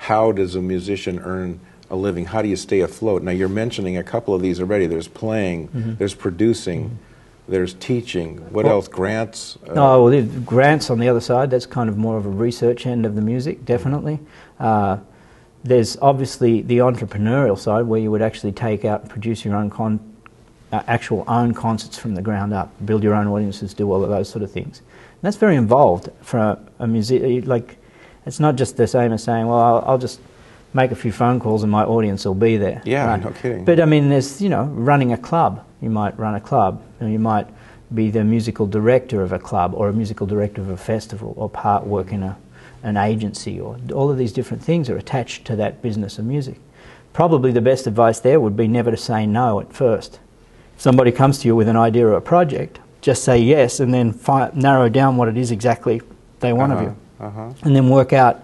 how does a musician earn a living? How do you stay afloat? Now, you're mentioning a couple of these already. There's playing, there's producing, there's teaching. What else? Grants? Well, there's grants on the other side. That's kind of more of a research end of the music, definitely. There's obviously the entrepreneurial side where you would actually take out and produce your own actual own concerts from the ground up, build your own audiences, do all of those sort of things. And that's very involved for a musician. Like, it's not just the same as saying, well, I'll just make a few phone calls and my audience will be there. Yeah, right? no kidding. But I mean, there's, you know, running a club. You might run a club, you might be the musical director of a club or a musical director of a festival or work in an agency, or all of these different things are attached to that business of music. Probably the best advice there would be never to say no at first. If somebody comes to you with an idea or a project, just say yes and then narrow down what it is exactly they want of you. And then work out,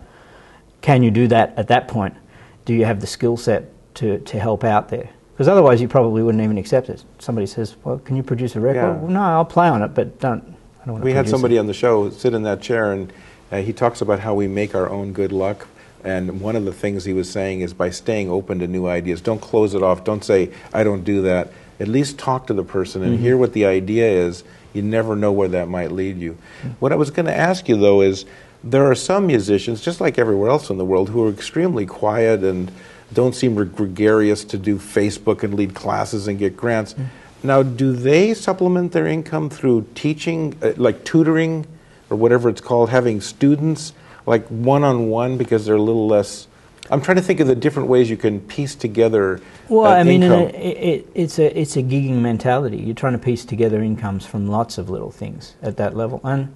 can you do that at that point? Do you have the skill set to help out there? Because otherwise you probably wouldn't even accept it. Somebody says, well, can you produce a record? Yeah. Well, no, I'll play on it, but I don't want to We had somebody it. on the show sit in that chair, and he talks about how we make our own good luck. And one of the things he was saying is by staying open to new ideas. Don't close it off. Don't say, I don't do that. At least talk to the person and hear what the idea is. You never know where that might lead you. What I was going to ask you, though, is there are some musicians, just like everywhere else in the world, who are extremely quiet and don't seem gregarious to do Facebook and lead classes and get grants. Now, do they supplement their income through teaching, like tutoring, or whatever it's called, having students, like one-on-one, because they're a little less... I'm trying to think of the different ways you can piece together Well, I mean, income. it's a gigging mentality. You're trying to piece together incomes from lots of little things at that level. And,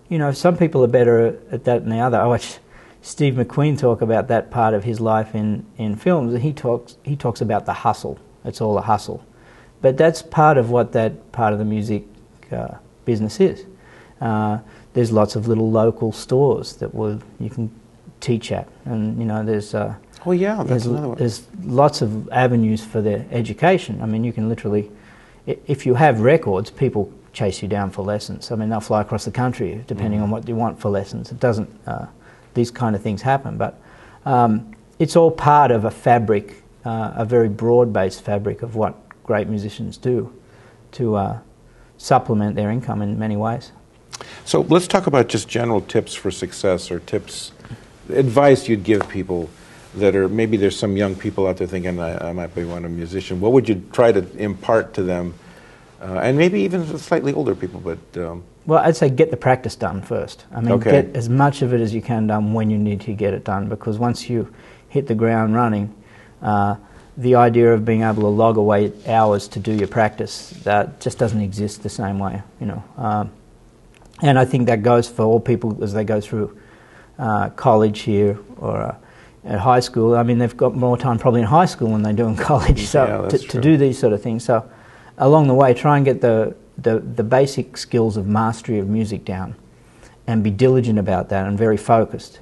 you know, some people are better at that than the other. I watched Steve McQueen talk about that part of his life in films, and he talks about the hustle. It's all a hustle. But that's part of what that part of the music business is. There's lots of little local stores that you can teach at, and you know there's Oh yeah, that's another one. There's lots of avenues for their education. I mean, you can literally, if you have records, people chase you down for lessons. I mean, they'll fly across the country depending on what you want for lessons. It doesn't, these kind of things happen, but it's all part of a fabric, a very broad-based fabric of what great musicians do to supplement their income in many ways. So let's talk about just general tips for success, or tips, advice you'd give people that are, maybe there's some young people out there thinking, I might be one a musician. What would you try to impart to them? And maybe even slightly older people, but... Well, I'd say get the practice done first. I mean, Okay. get as much of it as you can done when you need to get it done, because once you hit the ground running, the idea of being able to log away hours to do your practice, that just doesn't exist the same way, you know. And I think that goes for all people as they go through college here or at high school. I mean, they've got more time probably in high school than they do in college, so yeah, to do these sort of things. So along the way, try and get the basic skills of mastery of music down and be diligent about that and very focused,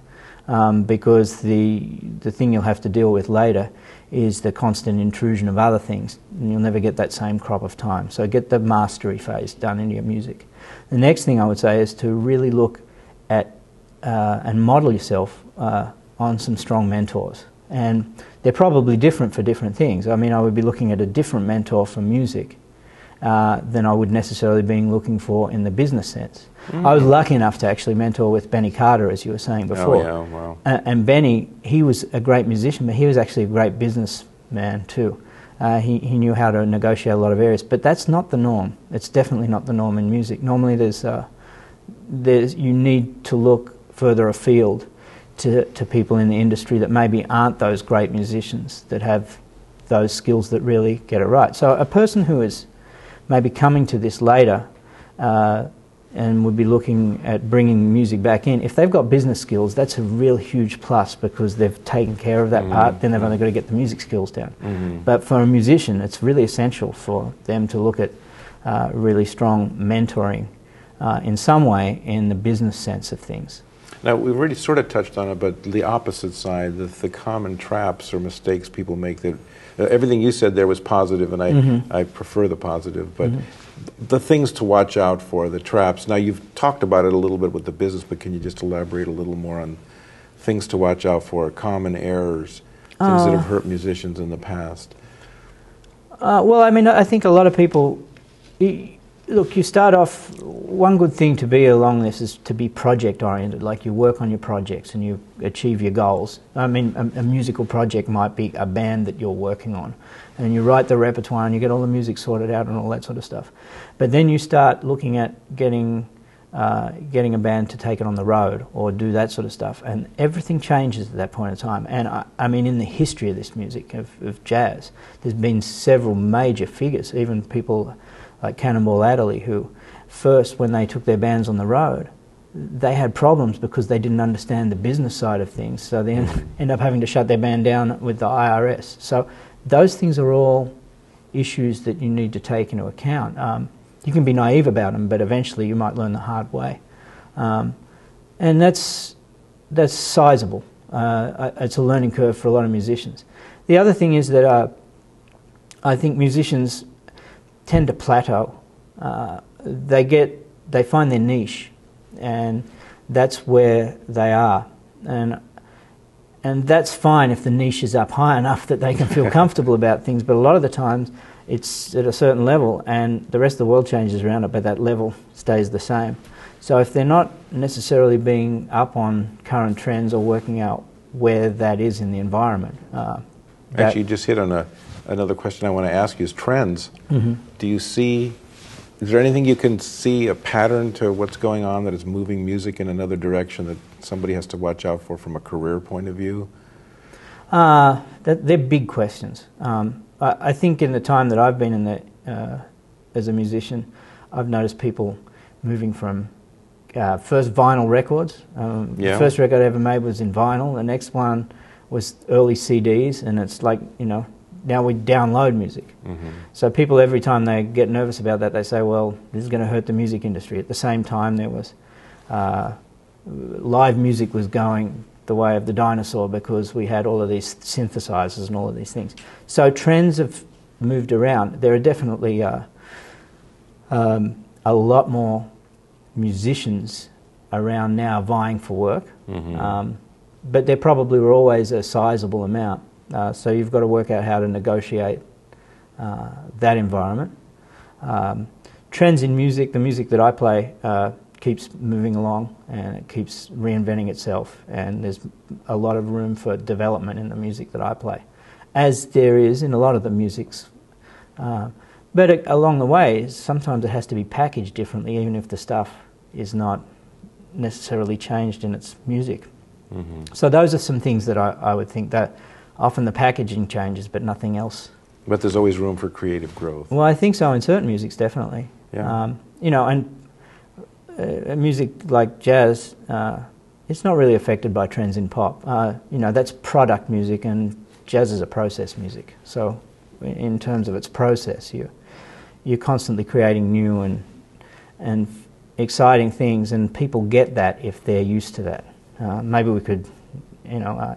because the thing you'll have to deal with later is the constant intrusion of other things, and you'll never get that same crop of time. So get the mastery phase done into your music. The next thing I would say is to really look at and model yourself on some strong mentors. And they're probably different for different things. I mean, I would be looking at a different mentor for music than I would necessarily be looking for in the business sense. I was lucky enough to actually mentor with Benny Carter, as you were saying before. Oh, yeah, wow. And Benny, he was a great musician, but he was actually a great businessman too. He knew how to negotiate a lot of areas, but that's not the norm. It's definitely not the norm in music. Normally you need to look further afield to people in the industry that maybe aren't those great musicians, that have those skills that really get it right. So a person who is maybe coming to this later and would be looking at bringing music back in, if they've got business skills, that's a real huge plus, because they've taken care of that part, then they've only got to get the music skills down. But for a musician, it's really essential for them to look at really strong mentoring in some way in the business sense of things. Now, we've already sort of touched on it, but the opposite side, the common traps or mistakes people make, that everything you said there was positive, and I prefer the positive, but the things to watch out for, the traps. Now, you've talked about it a little bit with the business, but can you just elaborate a little more on things to watch out for, common errors, things that have hurt musicians in the past? Well, I mean, I think a lot of people, look, you start off, one good thing to be along this is to be project-oriented, like you work on your projects and you achieve your goals. I mean, a musical project might be a band that you're working on, and you write the repertoire and you get all the music sorted out and all that sort of stuff. But then you start looking at getting a band to take it on the road or do that sort of stuff, and everything changes at that point in time. And I mean, in the history of this music, of jazz, there's been several major figures, even people like Cannonball Adderley, who first, when they took their bands on the road, they had problems because they didn't understand the business side of things, so they end up having to shut their band down with the IRS. So those things are all issues that you need to take into account. You can be naive about them, but eventually you might learn the hard way. And that's sizable. It's a learning curve for a lot of musicians. The other thing is that I think musicians tend to plateau. They find their niche, and that's where they are. And that's fine if the niche is up high enough that they can feel comfortable about things, but a lot of the times it's at a certain level and the rest of the world changes around it, but that level stays the same. So if they're not necessarily being up on current trends or working out where that is in the environment. Actually, you just hit on another question I want to ask you is trends. Mm-hmm. Is there anything you can see, a pattern to what's going on that is moving music in another direction that somebody has to watch out for from a career point of view? They're big questions. I think in the time that I've been in as a musician, I've noticed people moving from first vinyl records. The first record I ever made was in vinyl. The next one was early CDs, and it's like, now we download music. Mm-hmm. So people, every time they get nervous about that, they say, well, this is going to hurt the music industry. At the same time, there was live music was going the way of the dinosaur because we had all of these synthesizers and all of these things. So trends have moved around. There are definitely a lot more musicians around now vying for work, mm-hmm. But there probably were always a sizable amount. So you've got to work out how to negotiate that environment. Trends in music, the music that I play, keeps moving along and it keeps reinventing itself, and there's a lot of room for development in the music that I play, as there is in a lot of the musics. But along the way, sometimes it has to be packaged differently, even if the stuff is not necessarily changed in its music. Mm-hmm. So those are some things that I would think that often the packaging changes, but nothing else. But there's always room for creative growth. Well, I think so in certain musics, definitely. Yeah. And music like jazz, it's not really affected by trends in pop. That's product music, and jazz is a process music. So in terms of its process, you're constantly creating new and exciting things, and people get that if they're used to that. Maybe we could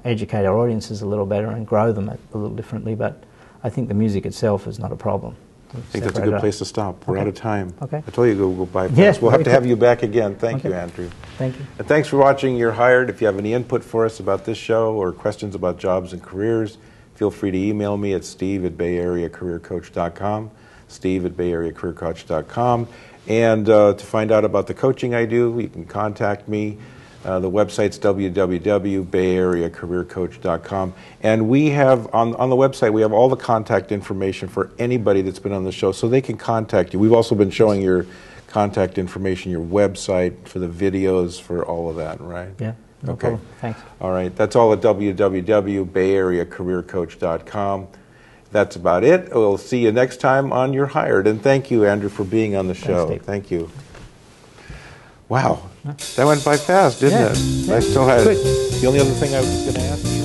educate our audiences a little better and grow them a little differently, but I think the music itself is not a problem. I think that's a good place to stop. We're out of time. Okay. I told you to go by fast. Yes, we'll have to have you back again. Thank you, Okay. Andrew. Thank you. And thanks for watching You're Hired. If you have any input for us about this show or questions about jobs and careers, feel free to email me at steve@bayareacareercoach.com, steve@bayareacareercoach.com. And to find out about the coaching I do, you can contact me. The website's www.bayareacareercoach.com. And we have, on the website, we have all the contact information for anybody that's been on the show, so they can contact you. We've also been showing your contact information, your website, for the videos, for all of that, right? Yeah, no problem. Thanks. All right, that's all at www.bayareacareercoach.com. That's about it. We'll see you next time on You're Hired. And thank you, Andrew, for being on the show. Thanks, Steve. Thank you. Wow, that went by fast, didn't it? Yeah. I still had Quick. the only other thing I was going to ask you.